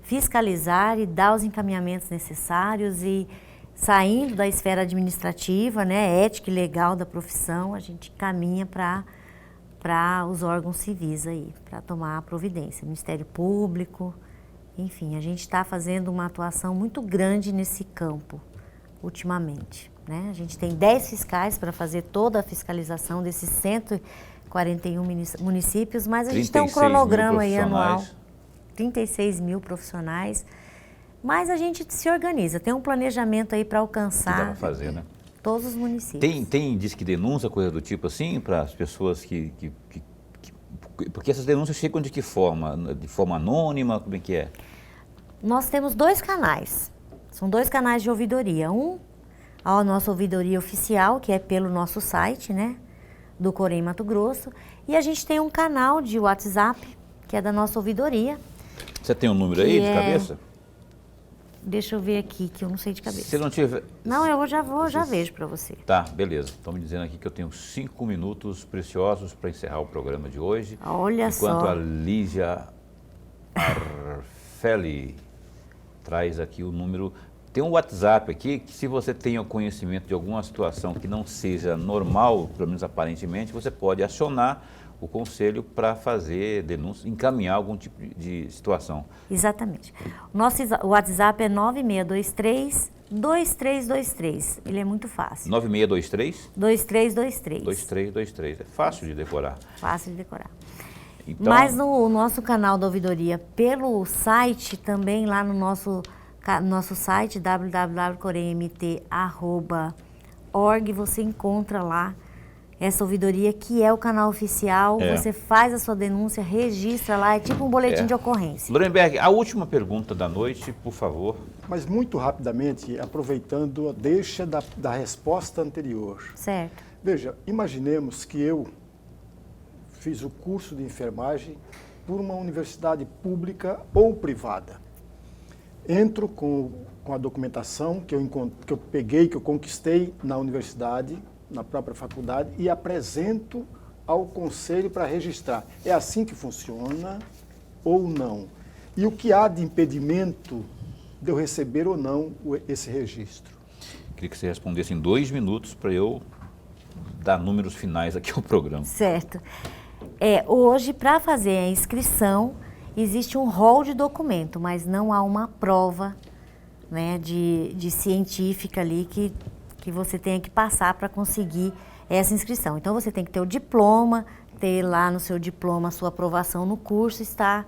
fiscalizar e dar os encaminhamentos necessários e saindo da esfera administrativa, né, ética e legal da profissão, a gente caminha para os órgãos civis aí, para tomar a providência, Ministério Público, enfim, a gente está fazendo uma atuação muito grande nesse campo ultimamente, né? A gente tem 10 fiscais para fazer toda a fiscalização desses 141 municípios, mas a gente tem um cronograma aí anual, 36 mil profissionais, mas a gente se organiza, tem um planejamento aí para alcançar dá pra fazer, né? Todos os municípios. Tem disque denúncia, coisa do tipo assim, para as pessoas porque essas denúncias chegam de que forma? De forma anônima, como é que é? Nós temos 2 canais, são 2 canais de ouvidoria. Um, a nossa ouvidoria oficial, que é pelo nosso site, né, do Corém Mato Grosso, e a gente tem um canal de WhatsApp, que é da nossa ouvidoria. Você tem um número aí de cabeça? Deixa eu ver aqui, que eu não sei de cabeça. Se não tiver... Não, eu já vejo para você. Tá, beleza. Estão me dizendo aqui que eu tenho 5 minutos preciosos para encerrar o programa de hoje. Olha só. Enquanto a Lígia Arfeli traz aqui o número... Tem um WhatsApp aqui que, se você tem o conhecimento de alguma situação que não seja normal, pelo menos aparentemente, você pode acionar o conselho para fazer denúncia, encaminhar algum tipo de situação. Exatamente. O nosso WhatsApp é 9623-2323. Ele é muito fácil. 9623? 2323. 2323. É fácil de decorar. Fácil de decorar. Então, mas no nosso canal da ouvidoria, pelo site, também lá no nosso site, www.coremt.org, você encontra lá essa ouvidoria, que é o canal oficial. Você faz a sua denúncia, registra lá, é tipo um boletim de ocorrência. Lorenberg, a última pergunta da noite, por favor. Mas muito rapidamente, aproveitando a deixa da resposta anterior. Certo. Veja, imaginemos que eu fiz o curso de enfermagem por uma universidade pública ou privada. Entro com a documentação que eu peguei, que eu conquistei na universidade, na própria faculdade, e apresento ao conselho para registrar. É assim que funciona ou não? E o que há de impedimento de eu receber ou não esse registro? Queria que você respondesse em 2 minutos para eu dar números finais aqui ao programa. Certo. Hoje, para fazer a inscrição, existe um rol de documento, mas não há uma prova, né, de científica ali que você tenha que passar para conseguir essa inscrição. Então, você tem que ter o diploma, ter lá no seu diploma a sua aprovação no curso, estar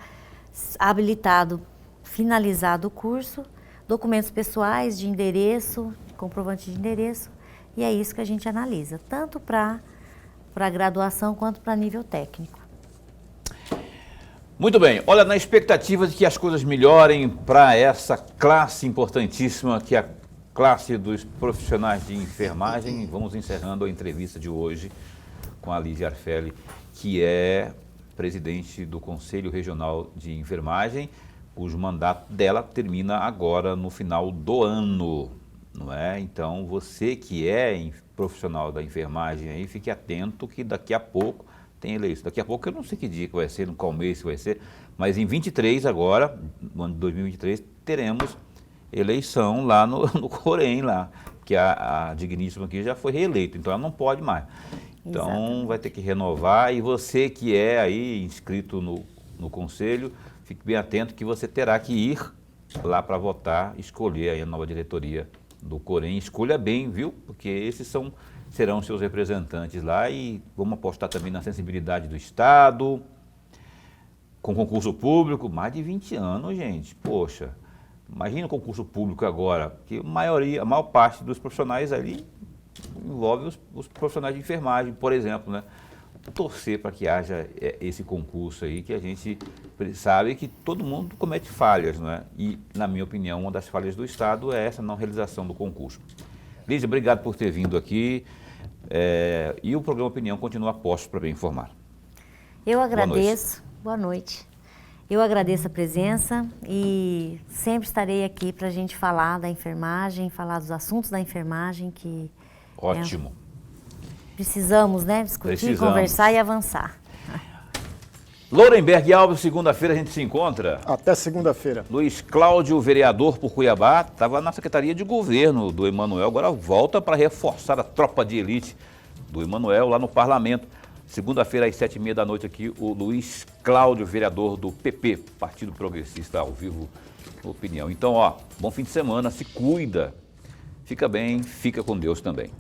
habilitado, finalizado o curso, documentos pessoais de endereço, comprovante de endereço, e é isso que a gente analisa, tanto para graduação quanto para nível técnico. Muito bem, olha, na expectativa de que as coisas melhorem para essa classe importantíssima, que é a classe dos profissionais de enfermagem, vamos encerrando a entrevista de hoje com a Lígia Arfeli, que é presidente do Conselho Regional de Enfermagem, cujo mandato dela termina agora no final do ano, não é? Então, você que é profissional da enfermagem aí, fique atento que daqui a pouco tem eleição. Daqui a pouco eu não sei que dia que vai ser, no qual mês que vai ser, mas em 23 agora, no ano de 2023, teremos eleição lá no Corém, lá, que a digníssima aqui já foi reeleita, então ela não pode mais. Então, exatamente, vai ter que renovar, e você que é aí inscrito no conselho, fique bem atento que você terá que ir lá para votar, escolher aí a nova diretoria do Corém. Escolha bem, viu? Porque esses serão seus representantes lá, e vamos apostar também na sensibilidade do Estado, com concurso público, mais de 20 anos, gente, poxa. Imagina o concurso público agora, que a maior parte dos profissionais ali envolve os profissionais de enfermagem, por exemplo, né? Torcer para que haja esse concurso aí, que a gente sabe que todo mundo comete falhas, não é? E, na minha opinião, uma das falhas do Estado é essa não realização do concurso. Lígia, obrigado por ter vindo aqui, e o programa Opinião continua a postos para bem informar. Eu agradeço. Boa noite. Eu agradeço a presença e sempre estarei aqui para a gente falar da enfermagem, falar dos assuntos da enfermagem que... Ótimo. Precisamos, né, discutir, conversar e avançar. Lorenberg Alves, segunda-feira a gente se encontra. Até segunda-feira. Luiz Cláudio, vereador por Cuiabá, estava na Secretaria de Governo do Emanuel, agora volta para reforçar a tropa de elite do Emanuel lá no Parlamento. Segunda-feira às 7h30 da noite aqui, o Luiz Cláudio, vereador do PP, Partido Progressista, ao vivo, opinião. Então, bom fim de semana, se cuida, fica bem, fica com Deus também.